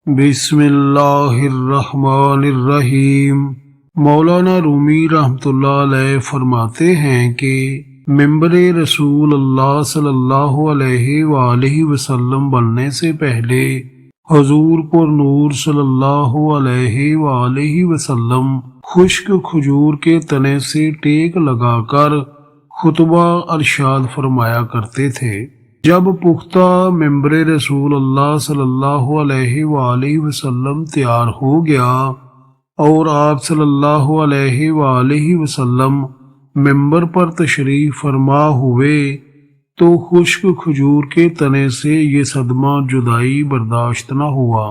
بسم اللہ الرحمن الرحیم۔ مولانا رومی رحمۃ اللہ علیہ فرماتے ہیں کہ ممبر رسول اللہ صلی اللہ علیہ وآلہ وسلم بننے سے پہلے حضور پر نور صلی اللہ علیہ وآلہ وسلم خشک کھجور کے تنے سے ٹیک لگا کر خطبہ ارشاد فرمایا کرتے تھے۔ جب پختہ ممبر رسول اللہ صلی اللہ علیہ وآلہ وسلم تیار ہو گیا اور آپ صلی اللہ علیہ وآلہ وسلم ممبر پر تشریف فرما ہوئے تو خشک کھجور کے تنے سے یہ صدمہ جدائی برداشت نہ ہوا۔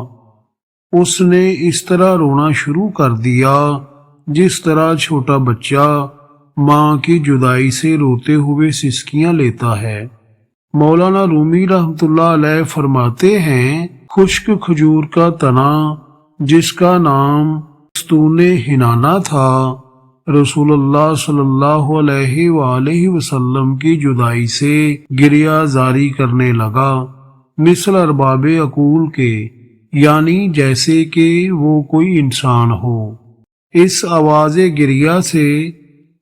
اس نے اس طرح رونا شروع کر دیا جس طرح چھوٹا بچہ ماں کی جدائی سے روتے ہوئے سسکیاں لیتا ہے۔ مولانا رومی رحمۃ اللہ علیہ فرماتے ہیں، خشک کھجور کا تنا جس کا نام ستون ہنانا تھا، رسول اللہ صلی اللہ علیہ وآلہ وسلم کی جدائی سے گریہ زاری کرنے لگا، مثل ارباب عقول کے، یعنی جیسے کہ وہ کوئی انسان ہو۔ اس آواز گریہ سے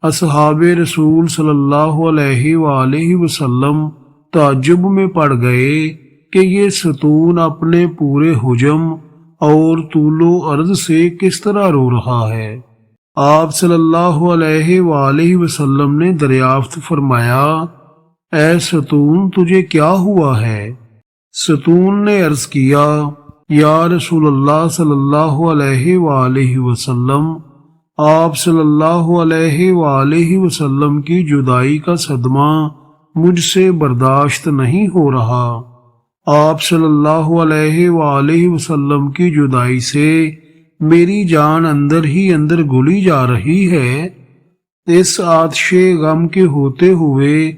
اصحاب رسول صلی اللہ علیہ وآلہ وسلم تعجب میں پڑ گئے کہ یہ ستون اپنے پورے حجم اور طول و عرض سے کس طرح رو رہا ہے۔ آپ صلی اللہ علیہ وآلہ وسلم نے دریافت فرمایا، اے ستون تجھے کیا ہوا ہے؟ ستون نے عرض کیا، یا رسول اللہ صلی اللہ علیہ وآلہ وسلم، آپ صلی اللہ علیہ وآلہ وسلم کی جدائی کا صدمہ مجھ سے برداشت نہیں ہو رہا۔ آپ صلی اللہ علیہ وآلہ وسلم کی جدائی سے میری جان اندر ہی اندر گلی جا رہی ہے۔ اس آتش غم کے ہوتے ہوئے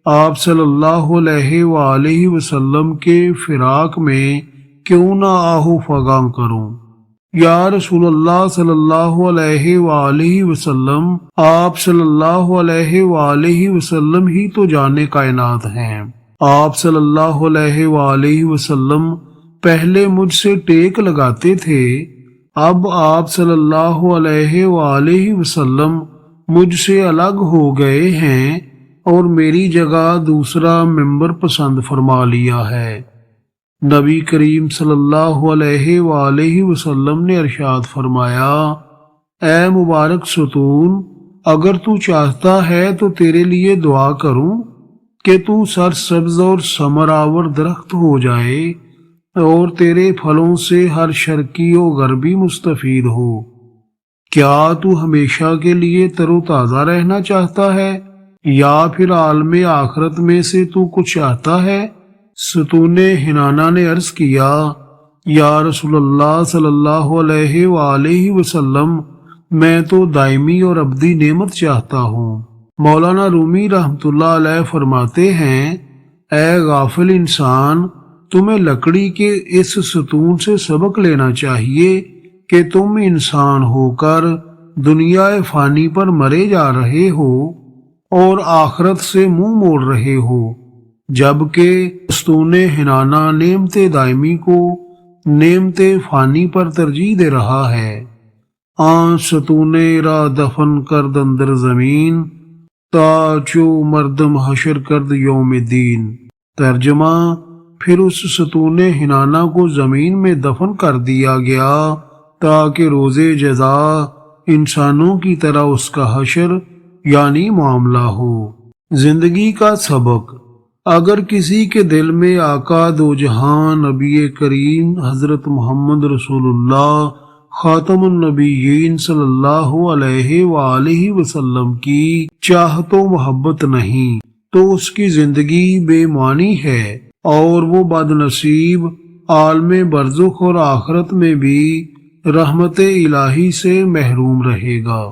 آپ صلی اللہ علیہ وآلہ وسلم کے فراق میں کیوں نہ آہو فغاں کروں؟ یا رسول اللہ صلی اللہ علیہ وآلہ وسلم، آپ صلی اللہ علیہ وآلہ وسلم ہی تو جانے کائنات ہیں۔ آپ صلی اللہ علیہ وآلہ وسلم پہلے مجھ سے ٹیک لگاتے تھے، اب آپ صلی اللہ علیہ وآلہ وسلم مجھ سے الگ ہو گئے ہیں اور میری جگہ دوسرا ممبر پسند فرما لیا ہے۔ نبی کریم صلی اللہ علیہ وآلہ وسلم نے ارشاد فرمایا، اے مبارک ستون، اگر تو چاہتا ہے تو تیرے لیے دعا کروں کہ تو سرسبز اور ثمر آور درخت ہو جائے اور تیرے پھلوں سے ہر شرقی و غربی مستفید ہو۔ کیا تو ہمیشہ کے لیے تر و تازہ رہنا چاہتا ہے یا پھر عالم آخرت میں سے تو کچھ چاہتا ہے؟ ستون ہنانا نے عرض کیا، یا رسول اللہ صلی اللہ علیہ وآلہ وسلم، میں تو دائمی اور ابدی نعمت چاہتا ہوں۔ مولانا رومی رحمۃ اللہ علیہ فرماتے ہیں، اے غافل انسان، تمہیں لکڑی کے اس ستون سے سبق لینا چاہیے کہ تم انسان ہو کر دنیا فانی پر مرے جا رہے ہو اور آخرت سے منہ موڑ رہے ہو، جبکہ ستون ہنانا نعمت دائمی کو نعمت فانی پر ترجیح دے رہا ہے۔ آن ستون را دفن کرد اندر زمین، تا چو مردم حشر کرد یوم دین۔ ترجمہ، پھر اس ستون ہنانا کو زمین میں دفن کر دیا گیا تاکہ روز جزا انسانوں کی طرح اس کا حشر یعنی معاملہ ہو۔ زندگی کا سبق، اگر کسی کے دل میں آقا دو جہاں نبی کریم حضرت محمد رسول اللہ خاتم النبیین صلی اللہ علیہ وآلہ وسلم کی چاہت و محبت نہیں تو اس کی زندگی بے معنی ہے اور وہ بد نصیب عالم برزخ اور آخرت میں بھی رحمت الہی سے محروم رہے گا۔